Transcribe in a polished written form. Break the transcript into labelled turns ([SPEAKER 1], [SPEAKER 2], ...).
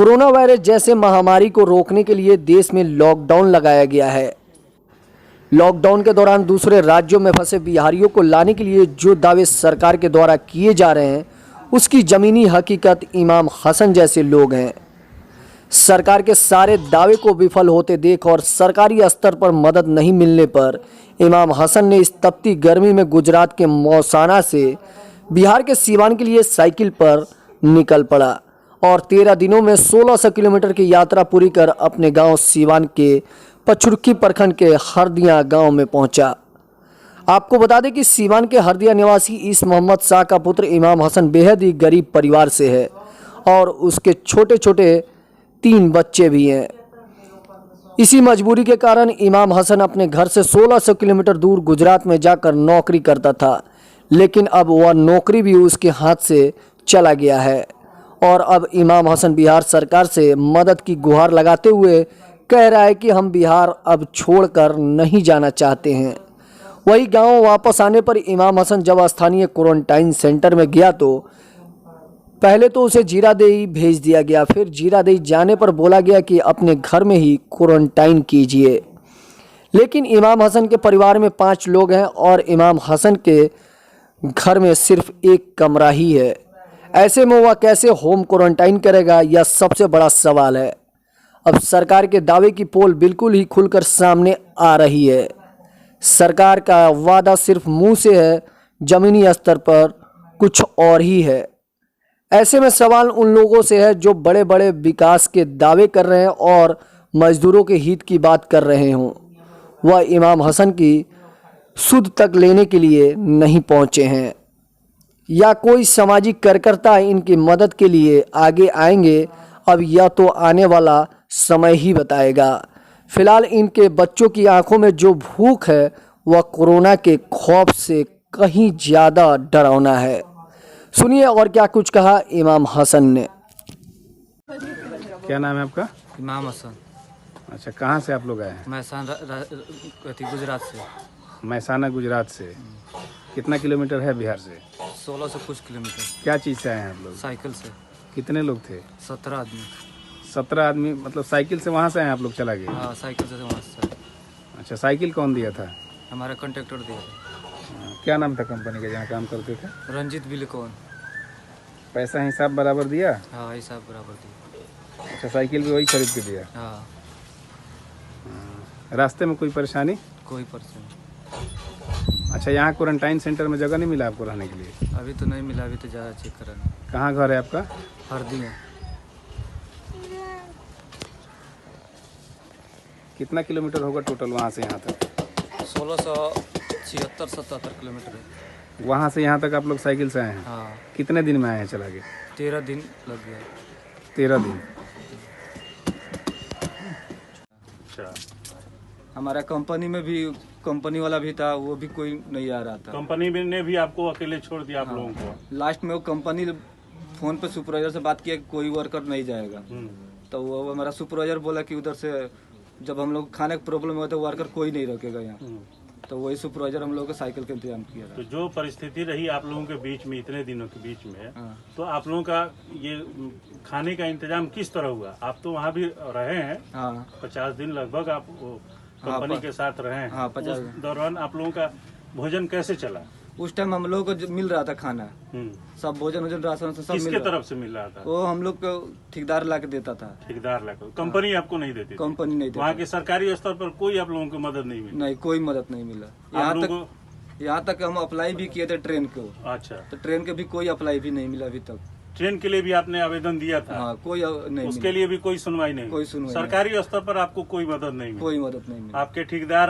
[SPEAKER 1] Corona virus जैसे महामारी को रोकने के लिए देश में लॉकडाउन लगाया गया है। लॉकडाउन के दौरान दूसरे राज्यों में फंसे बिहारियों को लाने के लिए जो दावे सरकार के द्वारा किए जा रहे हैं, उसकी ज़मीनी हकीकत इमाम हसन जैसे लोग हैं। सरकार के सारे दावे को विफल होते देख और सरकारी स्तर पर मदद नहीं मिलने पर इमाम हसन ने इस तपती गर्मी में गुजरात के मौसाना से बिहार के सीवान के लिए साइकिल पर निकल पड़ा और 13 दिनों में 1600 किलोमीटर की यात्रा पूरी कर अपने गांव सीवान के पचरुखी प्रखंड के हरदिया गांव में पहुंचा। आपको बता दें कि सीवान के हरदिया निवासी इस मोहम्मद शाह का पुत्र इमाम हसन बेहद ही गरीब परिवार से है और उसके छोटे छोटे 3 बच्चे भी हैं। इसी मजबूरी के कारण इमाम हसन अपने घर से 1600 किलोमीटर दूर गुजरात में जाकर नौकरी करता था, लेकिन अब वह नौकरी भी उसके हाथ से चला गया है और अब इमाम हसन बिहार सरकार से मदद की गुहार लगाते हुए कह रहा है कि हम बिहार अब छोड़कर नहीं जाना चाहते हैं। वही गांव वापस आने पर इमाम हसन जब स्थानीय क्वारंटाइन सेंटर में गया तो पहले तो उसे जीरादेई भेज दिया गया, फिर जीरादेई जाने पर बोला गया कि अपने घर में ही क्वारंटाइन कीजिए। लेकिन इमाम हसन के परिवार में 5 लोग हैं और इमाम हसन के घर में सिर्फ 1 कमरा ही है। ऐसे में वह कैसे होम क्वारंटाइन करेगा, यह सबसे बड़ा सवाल है। अब सरकार के दावे की पोल बिल्कुल ही खुलकर सामने आ रही है। सरकार का वादा सिर्फ मुंह से है, जमीनी स्तर पर कुछ और ही है। ऐसे में सवाल उन लोगों से है जो बड़े बड़े विकास के दावे कर रहे हैं और मजदूरों के हित की बात कर रहे हों, वह इमाम हसन की सुध तक लेने के लिए नहीं पहुंचे हैं या कोई सामाजिक कार्यकर्ता इनकी मदद के लिए आगे आएंगे। अब यह तो आने वाला समय ही बताएगा। फिलहाल इनके बच्चों की आंखों में जो भूख है वह कोरोना के खौफ से कहीं ज़्यादा डरावना है। सुनिए और क्या कुछ कहा इमाम हसन ने।
[SPEAKER 2] क्या नाम है आपका?
[SPEAKER 3] इमाम हसन।
[SPEAKER 2] अच्छा, कहाँ से आप लोग आए हैं?
[SPEAKER 3] महसाना गुजरात से।
[SPEAKER 2] महसाना गुजरात से। कितना किलोमीटर है बिहार से?
[SPEAKER 3] 16 से कुछ किलोमीटर।
[SPEAKER 2] क्या चीज़ से आए हैं आप लोग?
[SPEAKER 3] साइकिल से।
[SPEAKER 2] कितने लोग थे?
[SPEAKER 3] 17 आदमी।
[SPEAKER 2] 17 आदमी, मतलब साइकिल से वहाँ से आए आप लोग, चला गए?
[SPEAKER 3] हाँ, साइकिल से वहाँ से।
[SPEAKER 2] अच्छा, साइकिल कौन दिया था?
[SPEAKER 3] हमारा कॉन्ट्रैक्टर दिया था।
[SPEAKER 2] क्या नाम था कंपनी का जहाँ काम करते थे?
[SPEAKER 3] रंजीत बिलकौन।
[SPEAKER 2] पैसा हिसाब बराबर दिया?
[SPEAKER 3] हाँ, हिसाब बराबर दिया।
[SPEAKER 2] अच्छा, साइकिल भी वही खरीद के दिया?
[SPEAKER 3] हाँ।
[SPEAKER 2] रास्ते में कोई परेशानी?
[SPEAKER 3] कोई परेशानी।
[SPEAKER 2] अच्छा, यहाँ क्वारंटाइन सेंटर में जगह नहीं मिला आपको रहने के लिए?
[SPEAKER 3] अभी तो नहीं मिला, अभी तो ज़्यादा चेक कराना।
[SPEAKER 2] कहाँ घर है आपका?
[SPEAKER 3] हरदिया।
[SPEAKER 2] कितना किलोमीटर होगा टोटल वहाँ से यहाँ तक?
[SPEAKER 3] 1676-77 किलोमीटर है।
[SPEAKER 2] वहाँ से यहाँ तक आप लोग साइकिल से आए हैं?
[SPEAKER 3] हाँ।
[SPEAKER 2] कितने दिन में आए हैं चला के?
[SPEAKER 3] 13 दिन लग गया।
[SPEAKER 2] 13 दिन। अच्छा,
[SPEAKER 3] हमारा कंपनी में भी कंपनी वाला भी था, वो भी कोई नहीं आ रहा था।
[SPEAKER 4] कंपनी ने भी आपको अकेले छोड़ दिया? आप लोगों को
[SPEAKER 3] लास्ट में वो कंपनी फोन पे सुपरवाइजर से बात किया कि कोई वर्कर नहीं जाएगा। तो वो हमारा सुपरवाइजर बोला कि उधर से जब हम लोग खाने का प्रॉब्लम हुआ तो वर्कर कोई नहीं रखेगा यहाँ। तो वही सुपरवाइजर हम लोगों को साइकिल का इंतजाम किया था।
[SPEAKER 4] तो जो परिस्थिति रही आप लोगों के बीच में, इतने दिनों के बीच में,
[SPEAKER 3] हाँ।
[SPEAKER 4] तो आप लोगों का ये खाने का इंतजाम किस तरह हुआ? आप तो वहाँ भी रहे हैं।
[SPEAKER 3] हाँ।
[SPEAKER 4] 50 दिन लगभग आप कंपनी के साथ रहे हैं।
[SPEAKER 3] हाँ, 50
[SPEAKER 4] उस दौरान आप लोगों का भोजन कैसे चला?
[SPEAKER 3] उस टाइम हम लोग को मिल रहा था खाना, सब भोजन वोजन राशन से सब
[SPEAKER 4] किसके
[SPEAKER 3] मिल रहा।
[SPEAKER 4] तरफ से मिल रहा था?
[SPEAKER 3] वो हम लोग को ठेकेदार ला के देता था।
[SPEAKER 4] ठेकेदार लाकर? कंपनी आपको नहीं देती?
[SPEAKER 3] कंपनी नहीं
[SPEAKER 4] वहाँ
[SPEAKER 3] देता।
[SPEAKER 4] के सरकारी स्तर पर कोई आप लोगों को मदद नहीं मिली?
[SPEAKER 3] नहीं, कोई मदद नहीं मिला। यहाँ तक हम अप्लाई भी किए थे ट्रेन को।
[SPEAKER 4] अच्छा,
[SPEAKER 3] तो ट्रेन के भी कोई अप्लाई भी नहीं मिला अभी तक।
[SPEAKER 4] ट्रेन के लिए भी आपने आवेदन दिया था?
[SPEAKER 3] हाँ, कोई नहीं
[SPEAKER 4] उसके
[SPEAKER 3] मिला।
[SPEAKER 4] लिए भी कोई सुनवाई नहीं?
[SPEAKER 3] कोई सुनवाई
[SPEAKER 4] सरकारी स्तर पर आपको कोई मदद नहीं मिली?
[SPEAKER 3] कोई मदद नहीं मिला।
[SPEAKER 4] आपके ठेकेदार